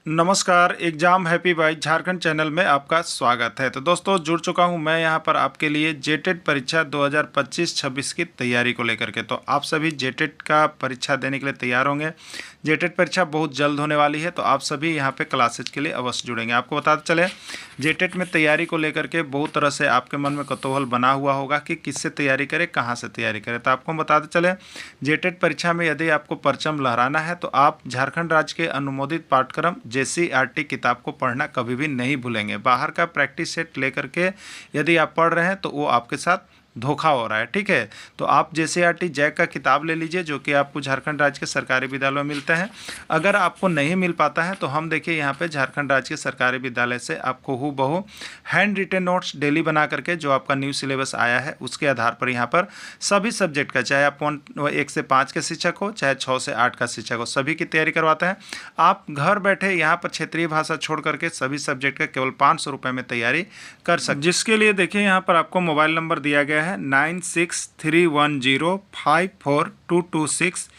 नमस्कार, exam happy by Jharkhand channel में आपका स्वागत है। तो दोस्तों जुड़ चुका हूं मैं यहां पर आपके लिए जेटेट परीक्षा 2025-26 की तैयारी को लेकर के। तो आप सभी जेटेट का परीक्षा देने के लिए तैयार होंगे। जेटेट परीक्षा बहुत जल्द होने वाली है, तो आप सभी यहां पे क्लासेज के लिए अवश्य जुड़ेंगे। आपको बताते चले, जेटेट में तैयारी को लेकर के बहुत तरह से आपके मन में कौतूहल बना हुआ होगा कि किससे तैयारी करें, कहाँ से तैयारी करें। तो आपको बताते चले, जेटेट परीक्षा में यदि आपको परचम लहराना है तो आप झारखंड राज्य के अनुमोदित पाठ्यक्रम JCERT किताब को पढ़ना कभी भी नहीं भूलेंगे। बाहर का प्रैक्टिस सेट लेकर के यदि आप पढ़ रहे हैं तो वो आपके साथ धोखा हो रहा है, ठीक है। तो आप JCERT जैक का किताब ले लीजिए, जो कि आपको झारखंड राज्य के सरकारी विद्यालयों में मिलते हैं। अगर आपको नहीं मिल पाता है तो हम देखिए यहाँ पे झारखंड राज्य के सरकारी विद्यालय से आपको हूबहू हैंड रिटेन नोट्स डेली बना करके, जो आपका न्यू सिलेबस आया है उसके आधार पर यहाँ पर सभी सब्जेक्ट का, चाहे आप 1 से 5 के शिक्षक हो, चाहे 6 से 8 का शिक्षक हो, सभी की तैयारी करवाते हैं। आप घर बैठे यहाँ पर क्षेत्रीय भाषा छोड़ करके सभी सब्जेक्ट का केवल 500 रुपये में तैयारी कर सकते, जिसके लिए देखिए यहाँ पर आपको मोबाइल नंबर दिया गया है 9631054226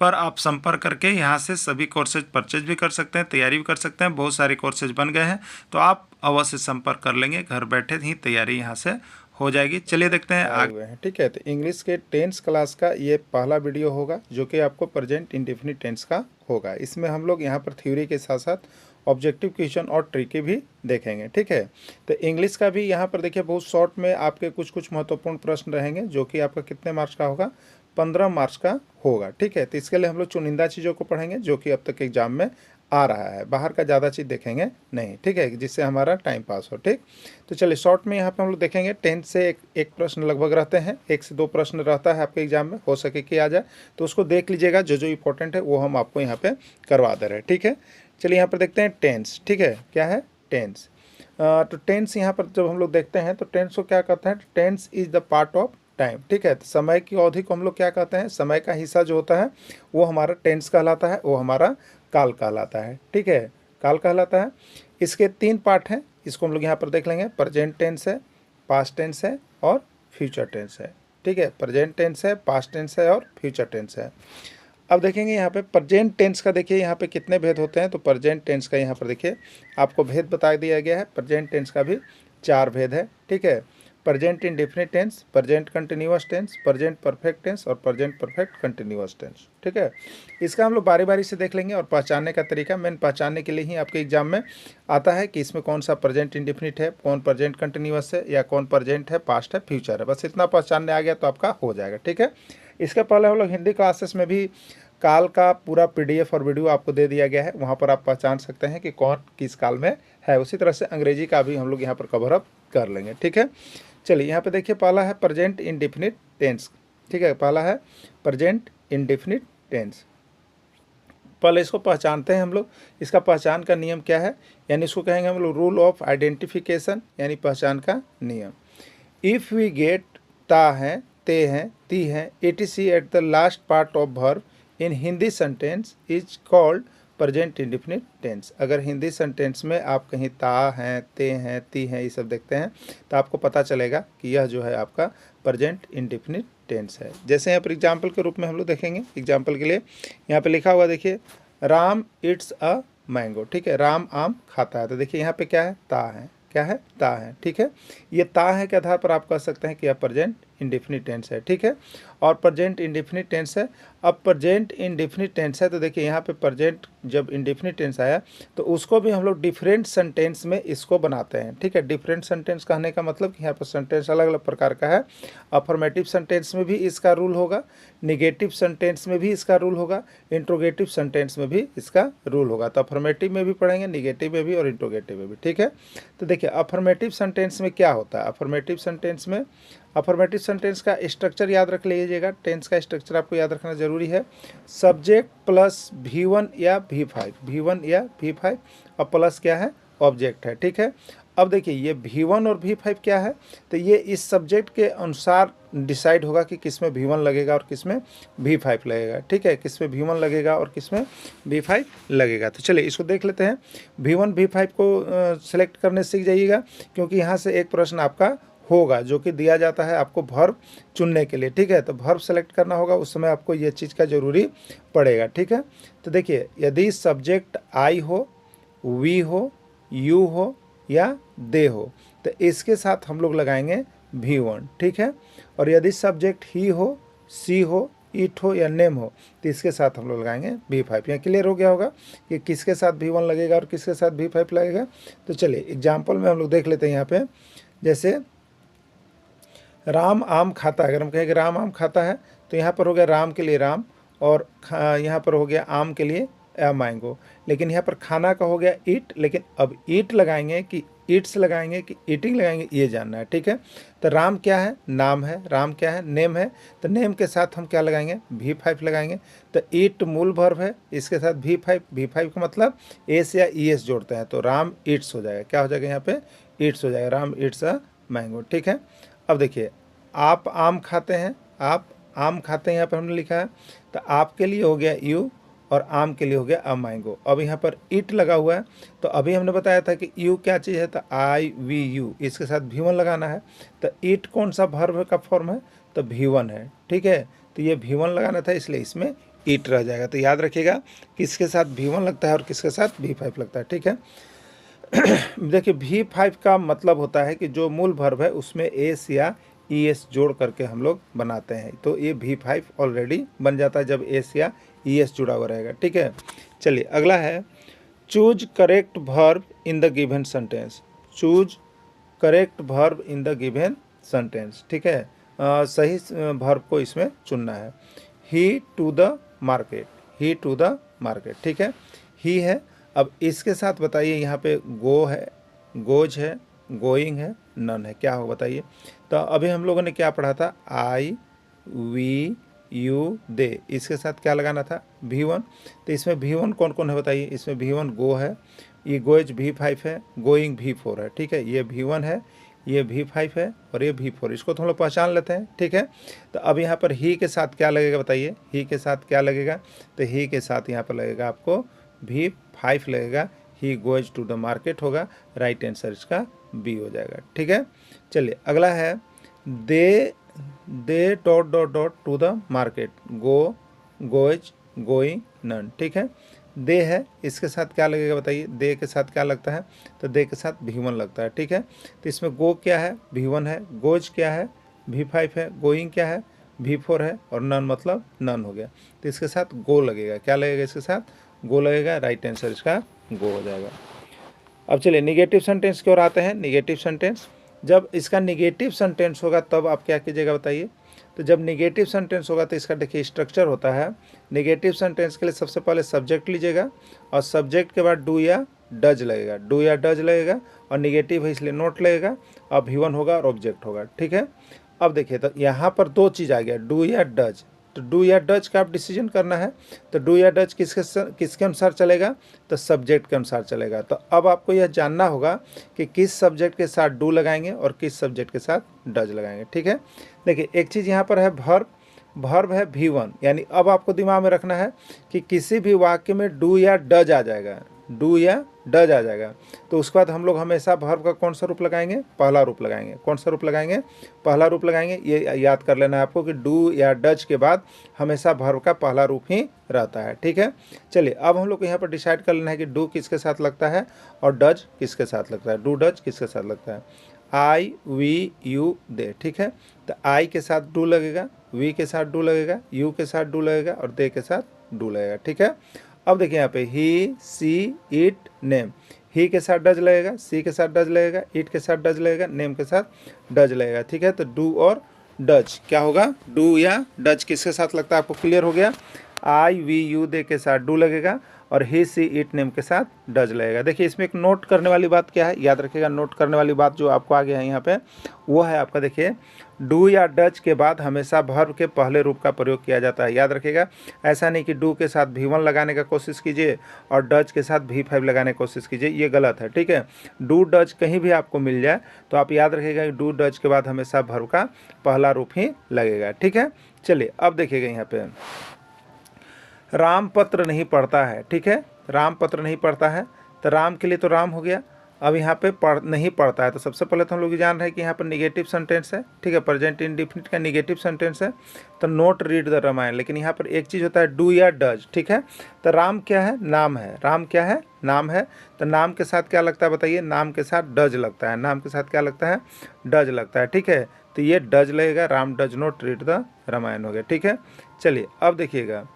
पर आप संपर्क करके यहाँ से सभी कोर्सेज परचेज भी कर सकते हैं, तैयारी भी कर सकते हैं। बहुत सारे कोर्सेज बन गए हैं, तो आप अवश्य संपर्क कर लेंगे, घर बैठे ही तैयारी यहाँ से हो जाएगी। चलिए देखते हैं आगे हुए हैं। ठीक है, तो इंग्लिश के 10th क्लास का ये पहला वीडियो होगा, जो कि आपको प्रेजेंट इंडेफिनिट टेंस का होगा। इसमें हम लोग यहाँ पर थ्योरी के साथ साथ ऑब्जेक्टिव क्वेश्चन और ट्रिक भी देखेंगे। ठीक है, तो इंग्लिश का भी यहाँ पर देखिए बहुत शॉर्ट में आपके कुछ महत्वपूर्ण प्रश्न रहेंगे, जो कि आपका कितने मार्क्स का होगा, 15 मार्क्स का होगा। ठीक है, तो इसके लिए हम लोग चुनिंदा चीज़ों को पढ़ेंगे जो कि अब तक एग्जाम में आ रहा है, बाहर का ज़्यादा चीज़ देखेंगे नहीं। ठीक है, जिससे हमारा टाइम पास हो। ठीक, तो चलिए शॉर्ट में यहाँ पे हम लोग देखेंगे। 10 से एक प्रश्न लगभग रहते हैं, 1 से 2 प्रश्न रहता है आपके एग्जाम में, हो सके कि आ जाए, तो उसको देख लीजिएगा। जो इंपॉर्टेंट है वो हम आपको यहाँ पे करवा दे रहे हैं। ठीक है, चलिए यहाँ पर देखते हैं टेंस। ठीक है, क्या है टेंस। तो टेंस यहाँ पर जब हम लोग देखते हैं तो टेंस को क्या कहते हैं, tense is the part of time. ठीक है, तो समय की अवधि को हम लोग क्या कहते हैं, समय का हिस्सा जो होता है वो हमारा टेंस कहलाता है, वो हमारा काल कहलाता है। ठीक है, काल कहलाता है। इसके 3 पार्ट हैं, इसको हम लोग यहाँ पर देख लेंगे। प्रेजेंट टेंस है, पास्ट टेंस है और फ्यूचर टेंस है। ठीक है, प्रेजेंट टेंस है, पास्ट टेंस है और फ्यूचर टेंस है। अब देखेंगे यहाँ पे प्रेजेंट टेंस का, देखिए यहाँ पे कितने भेद होते हैं। तो प्रेजेंट टेंस का यहाँ पर देखिए आपको भेद बता दिया गया है। प्रेजेंट टेंस का भी 4 भेद है। ठीक है, present indefinite tense, present continuous tense, present perfect tense और प्रेजेंट परफेक्ट कंटिन्यूअस टेंस। ठीक है, इसका हम लोग बारी बारी से देख लेंगे। और पहचानने का तरीका मेन पहचानने के लिए ही आपके एग्जाम में आता है कि इसमें कौन सा प्रेजेंट इंडेफिनिट है, कौन प्रेजेंट कंटिन्यूअस है, या कौन प्रेजेंट है, पास्ट है, फ्यूचर है। बस इतना पहचानने आ गया तो आपका हो जाएगा। ठीक है, इसके पहले हम लोग हिंदी क्लासेस में भी काल का पूरा PDF और वीडियो आपको दे दिया गया है, वहाँ पर आप पहचान सकते हैं कि कौन किस काल में है। उसी तरह से अंग्रेजी का भी हम लोग यहाँ पर कवर अप कर लेंगे। ठीक है, चलिए यहाँ पे देखिए पहला है प्रेजेंट इंडेफिनिट टेंस। ठीक है, पहला है प्रेजेंट इंडेफिनिट टेंस। पहले इसको पहचानते हैं हम लोग। इसका पहचान का नियम क्या है, यानी इसको कहेंगे हम लोग रूल ऑफ आइडेंटिफिकेशन, यानी पहचान का नियम। इफ़ वी गेट ता है, ते हैं, ती हैं, etc at the last part of verb in Hindi sentence is called present indefinite tense. अगर हिंदी सेंटेंस में आप कहीं ता हैं, ते हैं, ती हैं, ये सब देखते हैं तो आपको पता चलेगा कि यह जो है आपका प्रेजेंट इंडेफिनिट टेंस है। जैसे यहाँ पर एग्जाम्पल के रूप में हम लोग देखेंगे। एग्जाम्पल के लिए यहाँ पे लिखा हुआ देखिए, राम इट्स अ मैंगो। ठीक है, राम आम खाता है। तो देखिए यहाँ पे क्या है, ता है, क्या है, ता है। ठीक है, ये ता है के आधार पर आप कह सकते हैं कि यह प्रेजेंट इंडेफिनिट टेंस है। ठीक है, और प्रेजेंट इंडेफिनिट टेंस है। अब प्रेजेंट इंडेफिनिट टेंस है तो देखिए यहाँ पे प्रेजेंट जब इंडेफिनिट टेंस आया तो उसको भी हम लोग डिफरेंट सेंटेंस में इसको बनाते हैं। ठीक है, डिफरेंट सेंटेंस कहने का मतलब कि यहाँ पर सेंटेंस अलग अलग प्रकार का है। अफर्मेटिव सेंटेंस में भी इसका रूल होगा, निगेटिव सेंटेंस में भी इसका रूल होगा, इंट्रोगेटिव सेंटेंस में भी इसका रूल होगा। तो अफर्मेटिव में भी पढ़ेंगे, निगेटिव में भी और इंट्रोगेटिव में भी। ठीक है, तो देखिए अफर्मेटिव सेंटेंस में क्या होता है। अफर्मेटिव सेंटेंस में, अफर्मेटिव सेंटेंस का स्ट्रक्चर याद रख लीजिएगा। टेंस का स्ट्रक्चर आपको याद रखना जरूरी है। सब्जेक्ट प्लस V1 या V5, V1 या V5 और प्लस क्या है, ऑब्जेक्ट है। ठीक है, अब देखिए ये V1 और V5 क्या है, तो ये इस सब्जेक्ट के अनुसार डिसाइड होगा कि किस में V1 लगेगा और किस में V5 लगेगा। ठीक है, किस में V1 लगेगा और किस में V5 लगेगा। तो चलिए इसको देख लेते हैं। V1 V5 को सिलेक्ट करने सीख जाइएगा, क्योंकि यहाँ से एक प्रश्न आपका होगा जो कि दिया जाता है आपको वर्ब चुनने के लिए। ठीक है, तो वर्ब सेलेक्ट करना होगा, उस समय आपको ये चीज़ का ज़रूरी पड़ेगा। ठीक है, तो देखिए यदि सब्जेक्ट आई हो, वी हो, यू हो या दे हो, तो इसके साथ हम लोग लगाएंगे V1, ठीक है। और यदि सब्जेक्ट ही हो, सी हो, इट हो या नेम हो, तो इसके साथ हम लोग लगाएंगे V5। यहाँ क्लियर हो गया होगा कि किसके साथ V1 लगेगा और किसके साथ V5 लगेगा। तो चलिए एग्जाम्पल में हम लोग देख लेते हैं यहाँ पे। जैसे राम आम खाता है, अगर हम कहें कि राम आम खाता है, तो यहाँ पर हो गया राम के लिए राम, और यहाँ पर हो गया आम के लिए मैंगो। लेकिन यहाँ पर खाना का हो गया ईट, लेकिन अब ईट लगाएंगे कि ईट्स लगाएंगे कि ईटिंग लगाएंगे, ये जानना है, ठीक है। तो राम क्या है, नाम है, राम क्या है, नेम है, तो नेम के साथ हम क्या लगाएंगे, V5 लगाएंगे। तो ईट मूल वर्ब है, इसके साथ V5, V5 का मतलब एस या ईएस जोड़ते हैं, तो राम ईट्स हो जाएगा। क्या हो जाएगा यहाँ पे, ईट्स हो जाएगा, राम ईट्स अ मैंगो, ठीक है। अब देखिए, आप आम खाते हैं, आप आम खाते हैं, यहाँ पर हमने लिखा है, तो आपके लिए हो गया यू और आम के लिए हो गया अ मैंगो। अब यहाँ पर इट लगा हुआ है, तो अभी हमने बताया था कि यू क्या चीज़ है, तो IVU, इसके साथ V1 लगाना है। तो इट कौन सा वर्ब का फॉर्म है, तो V1 है, ठीक है। तो ये V1 लगाना था, इसलिए इसमें इट रह जाएगा। तो याद रखिएगा किसके साथ V1 लगता है और किसके साथ V5 लगता है, ठीक है। देखिए V5 का मतलब होता है कि जो मूल वर्ब है उसमें एस या ES जोड़ करके हम लोग बनाते हैं, तो ये V5 ऑलरेडी बन जाता है जब एस या ES जुड़ा हुआ रहेगा, ठीक है। चलिए अगला है, choose correct verb in the given sentence. Choose correct verb in the given sentence, ठीक है। सही वर्ब को इसमें चुनना है। He to the market, he to the market, ठीक है, ही है। अब इसके साथ बताइए, यहाँ पे गो है, गोज है, गोइंग है, नन है, क्या होगा बताइए। तो अभी हम लोगों ने क्या पढ़ा था, IVU दे, इसके साथ क्या लगाना था, V1। तो इसमें V1 कौन कौन है बताइए, इसमें V1 गो है, ये गोज V5 है, गोइंग V4 है, ठीक है। ये V1 है, ये V5 है और ये V4, इसको तो हम लोग पहचान लेते हैं, ठीक है। तो अब यहाँ पर ही के साथ क्या लगेगा बताइए, ही के साथ क्या लगेगा, तो ही के साथ यहाँ पर लगेगा आपको V5 लगेगा, he goes to the market होगा, राइट आंसर इसका B हो जाएगा, ठीक है। चलिए अगला है, they dot dot dot to the market, go, goes, going, none, ठीक है। दे है, इसके साथ क्या लगेगा बताइए, दे के साथ क्या लगता है, तो दे के साथ V1 लगता है, ठीक है। तो इसमें गो क्या है, V1 है, गोज क्या है, V5 है, गोइंग क्या है, V4 है, और नन मतलब नन हो गया। तो इसके साथ गो लगेगा, क्या लगेगा, इसके साथ गो लगेगा, राइट आंसर इसका गो हो जाएगा। अब चलिए निगेटिव सेंटेंस की ओर आते हैं। निगेटिव सेंटेंस, जब इसका निगेटिव सेंटेंस होगा तब आप क्या कीजिएगा बताइए। तो जब निगेटिव सेंटेंस होगा तो इसका देखिए स्ट्रक्चर होता है। निगेटिव सेंटेंस के लिए सबसे पहले सब्जेक्ट लीजिएगा और सब्जेक्ट के बाद डू या डज लगेगा, डू या डज लगेगा, और निगेटिव है इसलिए नोट लगेगा, और V1 होगा और ऑब्जेक्ट होगा, ठीक है। अब देखिए, तो यहाँ पर दो चीज़ आ गया, डू या डज। तो डू या डज का आप डिसीजन करना है। तो डू या डज किसके अनुसार चलेगा, तो सब्जेक्ट के अनुसार चलेगा। तो अब आपको यह जानना होगा कि किस सब्जेक्ट के साथ डू लगाएंगे और किस सब्जेक्ट के साथ डज लगाएंगे, ठीक है। देखिए एक चीज़ यहाँ पर है वर्ब, वर्ब है V1, यानी अब आपको दिमाग में रखना है कि किसी भी वाक्य में डू या डज आ जाएगा, डू या डज आ जाएगा, तो उसके बाद हम लोग हमेशा वर्ब का कौन सा रूप लगाएंगे, पहला रूप लगाएंगे। कौन सा रूप लगाएंगे, पहला रूप लगाएंगे। ये याद कर लेना है आपको कि डू या डज के बाद हमेशा वर्ब का पहला रूप ही रहता है, ठीक है। चलिए अब हम लोग को यहाँ पर डिसाइड कर लेना है कि डू किसके साथ लगता है और डज किसके साथ लगता है, डू डज किसके साथ लगता है। IVU दे, ठीक है। तो आई के साथ डू लगेगा, वी के साथ डू लगेगा, यू के साथ डू लगेगा और दे के साथ डू लगेगा, ठीक है। अब देखिए यहाँ पे ही, सी, इट, नेम, ही के साथ डज लगेगा, सी के साथ डज लगेगा, इट के साथ डज लगेगा, नेम के साथ डज लगेगा, ठीक है। तो डू और डज क्या होगा, डू या डज किसके साथ लगता है, आपको क्लियर हो गया। IVU दे के साथ डू लगेगा और ही, सी, इट, नेम के साथ डज लगेगा। देखिए इसमें एक नोट करने वाली बात क्या है, याद रखिएगा। नोट करने वाली बात जो आपको आ गया है यहाँ पे, वो है आपका, देखिए डू या डज के बाद हमेशा वर्ब के पहले रूप का प्रयोग किया जाता है, याद रखिएगा। ऐसा नहीं कि डू के साथ V1 लगाने का कोशिश कीजिए और डज के साथ V5 लगाने की कोशिश कीजिए, ये गलत है, ठीक है। डू डज कहीं भी आपको मिल जाए तो आप याद रखिएगा कि डू डज के बाद हमेशा वर्ब का पहला रूप ही लगेगा, ठीक है। चलिए अब देखिएगा यहाँ पे, राम पत्र नहीं पढ़ता है, ठीक है। राम पत्र नहीं पढ़ता है, तो राम के लिए तो राम हो गया, अब यहाँ पे नहीं पढ़ता है, तो सबसे पहले तो हम लोग जान रहे हैं कि यहाँ पर निगेटिव सेंटेंस है, ठीक है, प्रेजेंट इंडेफिनिट का निगेटिव सेंटेंस है, तो नोट रीड द रामायण। लेकिन यहाँ पर एक चीज़ होता है डू या डज, ठीक है। तो राम क्या है, नाम है, राम क्या है, नाम है, तो नाम के साथ क्या लगता है बताइए, नाम के साथ डज लगता है, नाम के साथ क्या लगता है, डज लगता है, ठीक है। तो ये डज लगेगा, Ram does not read the Ramayana हो गया, ठीक है। चलिए अब देखिएगा,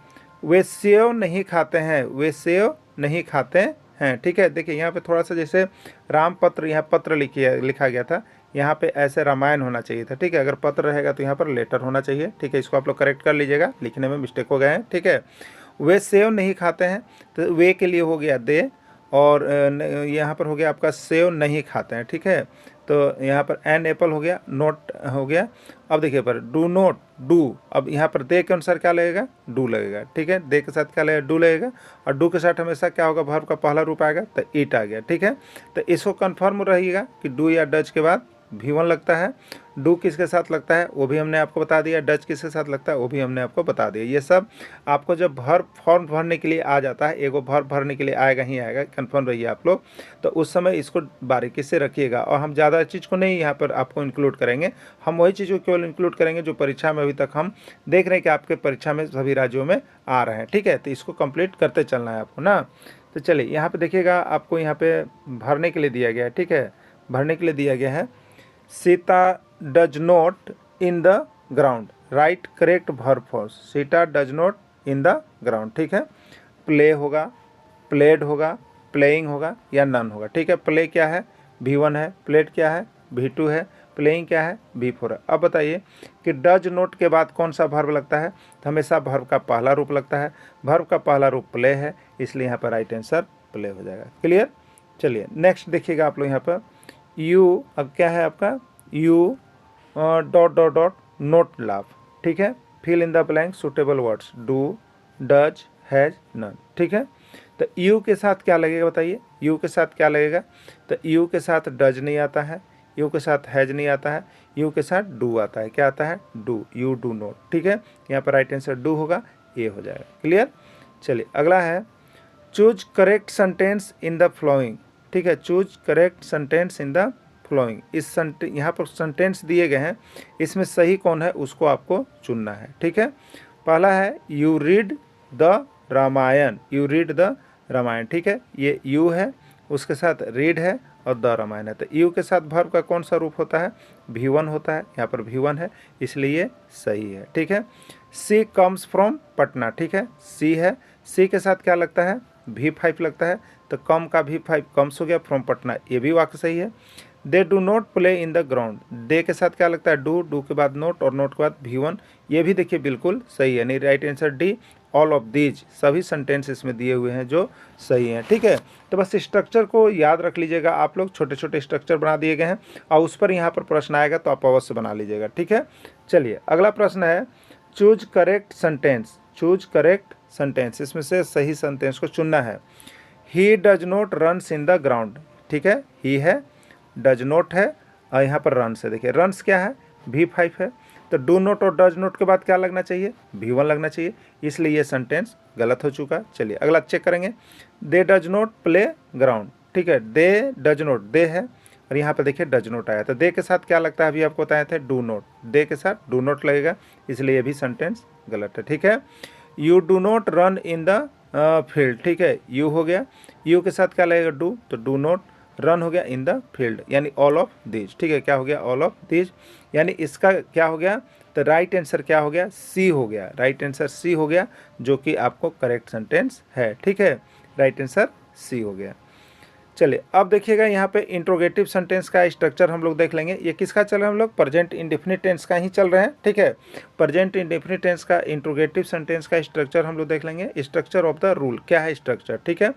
वे सेव नहीं खाते हैं, वे सेव नहीं खाते हैं, ठीक है। देखिए यहाँ पे थोड़ा सा जैसे राम पत्र, यहाँ पत्र लिखा गया था, यहाँ पे ऐसे रामायण होना चाहिए था, ठीक है। अगर पत्र रहेगा तो यहाँ पर लेटर होना चाहिए, ठीक है। इसको आप लोग करेक्ट कर लीजिएगा, लिखने में मिस्टेक हो गए हैं, ठीक है। वे सेव नहीं खाते हैं, तो वे के लिए हो गया दे, और यहाँ पर हो गया आपका सेव नहीं खाते हैं, ठीक है। तो यहाँ पर एन एप्पल हो गया, नोट हो गया। अब देखिए पर डू नोट, डू, अब यहाँ पर दे के अनुसार क्या लगेगा, डू लगेगा, ठीक है। दे के साथ क्या लगेगा, डू लगेगा, और डू के साथ हमेशा क्या होगा, वर्ब का पहला रूप आएगा, तो इट आ गया, ठीक है। तो इसको कन्फर्म रहिएगा कि डू या डज के बाद V1 लगता है। डू किसके साथ लगता है वो भी हमने आपको बता दिया, डज किसके साथ लगता है वो भी हमने आपको बता दिया। ये सब आपको जब फॉर्म भरने के लिए आ जाता है, एगो वर्ब भरने के लिए आएगा ही आएगा, कन्फर्म रहिए आप लोग। तो उस समय इसको बारीकी से रखिएगा, और हम ज़्यादा चीज़ को नहीं यहाँ पर आपको इंक्लूड करेंगे, हम वही चीज़ को केवल इंक्लूड करेंगे जो परीक्षा में अभी तक हम देख रहे हैं कि आपके परीक्षा में सभी राज्यों में आ रहे हैं, ठीक है। तो इसको कंप्लीट करते चलना है आपको ना। तो चलिए यहाँ पे देखिएगा, आपको यहाँ पे भरने के लिए दिया गया है, ठीक है, भरने के लिए दिया गया है, Sita does not in the ground, right correct verb forms, Sita does not in the ground, ठीक है। प्ले होगा, प्लेड होगा, प्लेइंग होगा या नन होगा, ठीक है। प्ले क्या है, V1 है, प्लेड क्या है, V2 है, प्लेइंग क्या है, V4 है। अब बताइए कि डज नोट के बाद कौन सा वर्ब लगता है, तो हमेशा वर्ब का पहला रूप लगता है, वर्ब का पहला रूप प्ले है, इसलिए यहाँ पर राइट आंसर प्ले हो जाएगा। क्लियर। चलिए नेक्स्ट देखिएगा आप लोग यहाँ पर, यू, अब क्या है आपका, you dot dot dot not laugh, ठीक है। Fill in the blank suitable words, do, does, has, none, ठीक है। तो यू के साथ क्या लगेगा बताइए, यू के साथ क्या लगेगा, तो यू के साथ डज नहीं आता है, यू के साथ हैज नहीं आता है, यू के साथ डू आता है, क्या आता है, डू, यू डू नोट, ठीक है। यहाँ पर राइट आंसर डू होगा, ये हो जाएगा। क्लियर। चलिए अगला है, choose correct sentence in the flowing, ठीक है, choose correct sentence in the flowing. इस यहाँ पर सेंटेंस दिए गए हैं, इसमें सही कौन है उसको आपको चुनना है, ठीक है। पहला है you read the Ramayana, you read the Ramayana, ठीक है। ये यू है, उसके साथ रीड है और द रामायण है, तो यू के साथ वर्ब का कौन सा रूप होता है, V1 होता है, यहाँ पर V1 है, इसलिए सही है, ठीक है। सी कम्स फ्रॉम पटना, ठीक है, सी है, सी के साथ क्या लगता है, V5 लगता है, तो कम का V5 कम्स हो गया, फ्रॉम पटना, ये भी वाक्य सही है। They do not play in the ground, they के साथ क्या लगता है, डू, डू के बाद नोट और नोट के बाद V1, ये भी देखिए बिल्कुल सही है, नहीं right answer D, all of these, सभी सेंटेंस इसमें दिए हुए हैं जो सही हैं, ठीक है। तो बस स्ट्रक्चर को याद रख लीजिएगा आप लोग, छोटे छोटे स्ट्रक्चर बना दिए गए हैं, और उस पर यहाँ पर प्रश्न आएगा तो आप अवश्य बना लीजिएगा, ठीक है। चलिए अगला प्रश्न है, choose correct sentence, choose correct sentence, इसमें से सही सेंटेंस को चुनना है। He does not runs in the ground, ठीक है, ही है, डज नॉट है, और यहाँ पर रन्स है, देखिए रन्स क्या है, V5 है, तो डू नोट और डज नोट के बाद क्या लगना चाहिए, V1 लगना चाहिए, इसलिए ये सेंटेंस गलत हो चुका। चलिए अगला चेक करेंगे, दे डज नोट प्ले ग्राउंड, ठीक है, दे डज नोट, दे है, और यहाँ पर देखिए डज नोट आया, तो दे के साथ क्या लगता है, अभी आपको बताए थे डू नोट, दे के साथ डू नोट लगेगा, इसलिए ये भी सेंटेंस गलत है, ठीक है। You do not run in the field, ठीक है, यू हो गया, यू के साथ क्या लगेगा, डू, तो डू नोट, रन हो गया इन द फील्ड, यानी ऑल ऑफ दीज, ठीक है, क्या हो गया, ऑल ऑफ दीज, यानी इसका क्या हो गया, तो राइट आंसर क्या हो गया, सी हो गया, राइट आंसर सी हो गया, जो कि आपको करेक्ट सेंटेंस है, ठीक है, राइट आंसर सी हो गया। चलिए अब देखिएगा यहाँ पे इंट्रोगेटिव सेंटेंस का स्ट्रक्चर हम लोग देख लेंगे, ये किसका चल रहा है, हम लोग प्रेजेंट इंडेफिनिट टेंस का ही चल रहे हैं, ठीक है। प्रेजेंट इंडेफिनिट टेंस का इंट्रोगेटिव सेंटेंस का स्ट्रक्चर हम लोग देख लेंगे, स्ट्रक्चर ऑफ द रूल क्या है स्ट्रक्चर, ठीक है।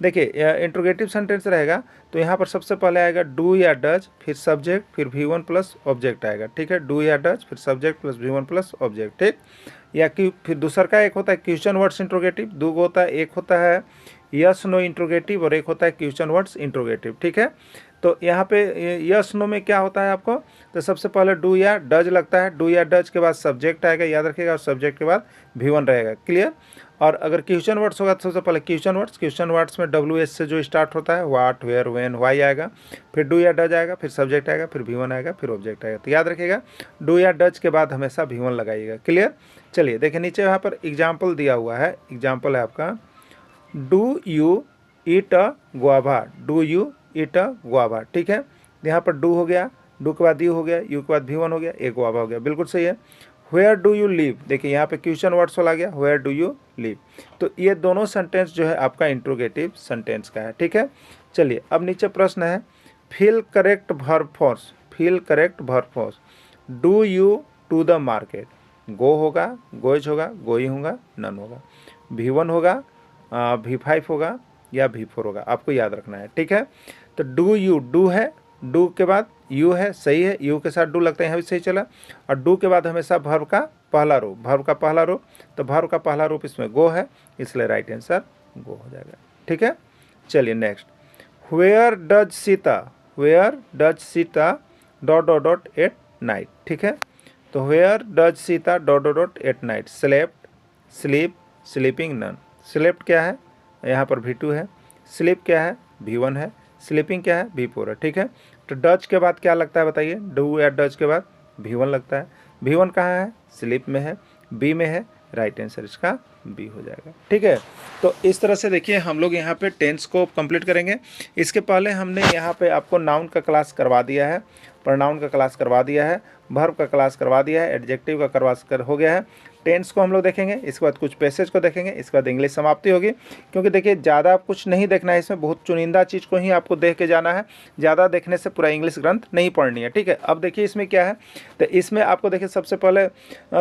देखिए इंट्रोगेटिव सेंटेंस रहेगा तो यहाँ पर सबसे पहले आएगा डू या डज, फिर सब्जेक्ट, फिर V1 प्लस ऑब्जेक्ट आएगा, ठीक है, डू या डज, फिर subject plus V1 plus object, ठीक। या कि फिर दूसरा का एक होता है क्वेश्चन वर्ड्स इंट्रोगेटिव, दो होता है, एक होता है यस नो इंट्रोगेटिव और एक होता है क्वेश्चन वर्ड्स इंट्रोगेटिव, ठीक है। तो यहाँ पे यस नो में क्या होता है आपको, तो सबसे पहले डू या डज लगता है, डू या डज के बाद सब्जेक्ट आएगा, याद रखिएगा, और सब्जेक्ट के बाद V1 रहेगा, क्लियर। और अगर क्वेश्चन वर्ड्स होगा तो सबसे पहले क्वेश्चन वर्ड्स में WH से जो स्टार्ट होता है व्हाट, वेयर, व्हेन, व्हाई आएगा, फिर डू या डज आएगा, फिर सब्जेक्ट आएगा, फिर V1 आएगा, फिर ऑब्जेक्ट आएगा। तो याद रखिएगा डू या डज के बाद हमेशा V1 लगाइएगा। क्लियर। चलिए देखिए नीचे यहाँ पर एग्जाम्पल दिया हुआ है, एग्जाम्पल है आपका do you eat a guava, do you eat a guava. ठीक है, यहाँ पर डू हो गया, डू के बाद यू हो गया, यू के बाद V1 हो गया, एक गुआवा हो गया, बिल्कुल सही है। वेयर डू यू लिव, देखिए यहाँ पे क्वेश्चन वर्ड्स वाला गया, वेयर डू यू लिव। तो ये दोनों सेंटेंस जो है आपका इंट्रोगेटिव सेंटेंस का है। ठीक है, चलिए अब नीचे प्रश्न है fill correct verb forms, fill correct verb forms. Do you to the market, go होगा, गोइज होगा, गोइंग होगा, नन होगा, V1 होगा, V5 होगा या V4 होगा, आपको याद रखना है। ठीक है, तो डू यू, डू है, डू के बाद यू है, सही है, यू के साथ डू लगता है, यहाँ भी सही चला। और डू के बाद हमेशा वर्ब का पहला रूप, वर्ब का पहला रूप, तो वर्ब का पहला रूप इसमें गो है, इसलिए राइट आंसर गो हो जाएगा। ठीक है, चलिए next, where does Sita, where does Sita dot dot dot at night. ठीक है, तो where does Sita dot dot dot at night, slept, sleep, sleeping, none. Slept क्या है, यहाँ पर V2 है, स्लीप क्या है, V1 है, स्लीपिंग क्या है, V4 है। ठीक है, तो डज के बाद क्या लगता है बताइए, डू या डज के बाद V1 लगता है, V1 कहाँ है, स्लीप में है, बी में है, राइट आंसर इसका बी हो जाएगा। ठीक है, तो इस तरह से देखिए हम लोग यहाँ पे टेंस को कंप्लीट करेंगे। इसके पहले हमने यहाँ पे आपको नाउन का क्लास करवा दिया है, प्रोनाउन का क्लास करवा दिया है, वर्ब का क्लास करवा दिया है, एडजेक्टिव का क्लास हो गया है, टेंस को हम लोग देखेंगे, इसके बाद कुछ पैसेज को देखेंगे, इसके बाद इंग्लिश समाप्ति होगी। क्योंकि देखिए ज़्यादा कुछ नहीं देखना है इसमें, बहुत चुनिंदा चीज़ को ही आपको देख के जाना है, ज़्यादा देखने से पूरा इंग्लिश ग्रंथ नहीं पढ़नी है। ठीक है, अब देखिए इसमें क्या है, तो इसमें आपको देखिए सबसे पहले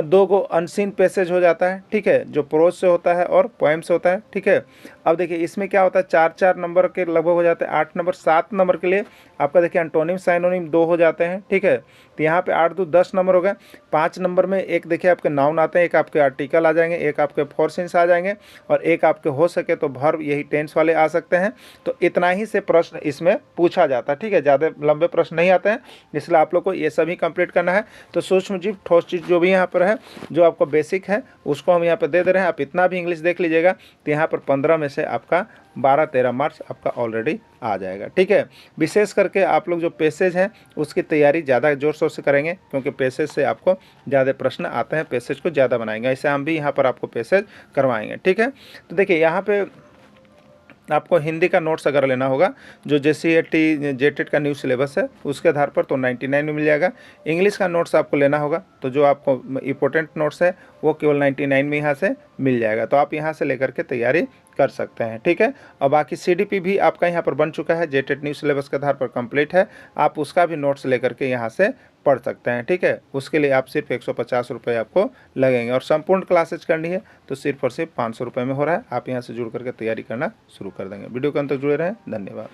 2 गो अनसीन पैसेज हो जाता है। ठीक है, जो प्रोज से होता है और पोएम से होता है। ठीक है, अब देखिए इसमें क्या होता है, 4-4 नंबर के लगभग हो जाते हैं, 8 नंबर, 7 नंबर के लिए आपका देखिए एंटोनिम साइनोनिम 2 हो जाते हैं। ठीक है, तो यहाँ पे 8 2 10 नंबर हो गए। 5 नंबर में एक देखिए आपके नाउन आते हैं, एक आपके आर्टिकल आ जाएंगे, एक आपके फोर्सेंस आ जाएंगे, और एक आपके हो सके तो वर्ब, यही टेंस वाले आ सकते हैं। तो इतना ही से प्रश्न इसमें पूछा जाता है। ठीक है, ज़्यादा लंबे प्रश्न नहीं आते हैं, इसलिए आप लोग को ये सभी कंप्लीट करना है। तो सूक्ष्म जीव, ठोस चीज़ जो भी यहाँ पर है, जो आपको बेसिक है उसको हम यहाँ पर दे रहे हैं। आप इतना भी इंग्लिश देख लीजिएगा तो यहाँ पर 15 में से आपका 12-13 मार्क्स आपका ऑलरेडी आ जाएगा। ठीक है, विशेष करके आप लोग जो पैसेज हैं उसकी तैयारी ज़्यादा जोर शोर से करेंगे, क्योंकि पैसेज से आपको ज़्यादा प्रश्न आते हैं, पैसेज को ज़्यादा बनाएंगे। ऐसे हम भी यहाँ पर आपको पैसेज करवाएंगे। ठीक है, तो देखिए यहाँ पे आपको हिंदी का नोट्स अगर लेना होगा, जो JCET जेटेट का न्यू सिलेबस है उसके आधार पर, तो 99 में मिल जाएगा। इंग्लिश का नोट्स आपको लेना होगा, तो जो आपको इंपॉर्टेंट नोट्स है वो केवल 99 में यहाँ से मिल जाएगा। तो आप यहाँ से लेकर के तैयारी कर सकते हैं। ठीक है, और बाकी CDP भी आपका यहाँ पर बन चुका है, जेटेट न्यू सिलेबस के आधार पर कंप्लीट है, आप उसका भी नोट्स लेकर के यहाँ से पढ़ सकते हैं। ठीक है, उसके लिए आप सिर्फ 150 रुपये आपको लगेंगे, और संपूर्ण क्लासेज करनी है तो सिर्फ और सिर्फ 500 रुपये में हो रहा है। आप यहाँ से जुड़ करके तैयारी करना शुरू कर देंगे। वीडियो के अंत तक जुड़े रहें, धन्यवाद।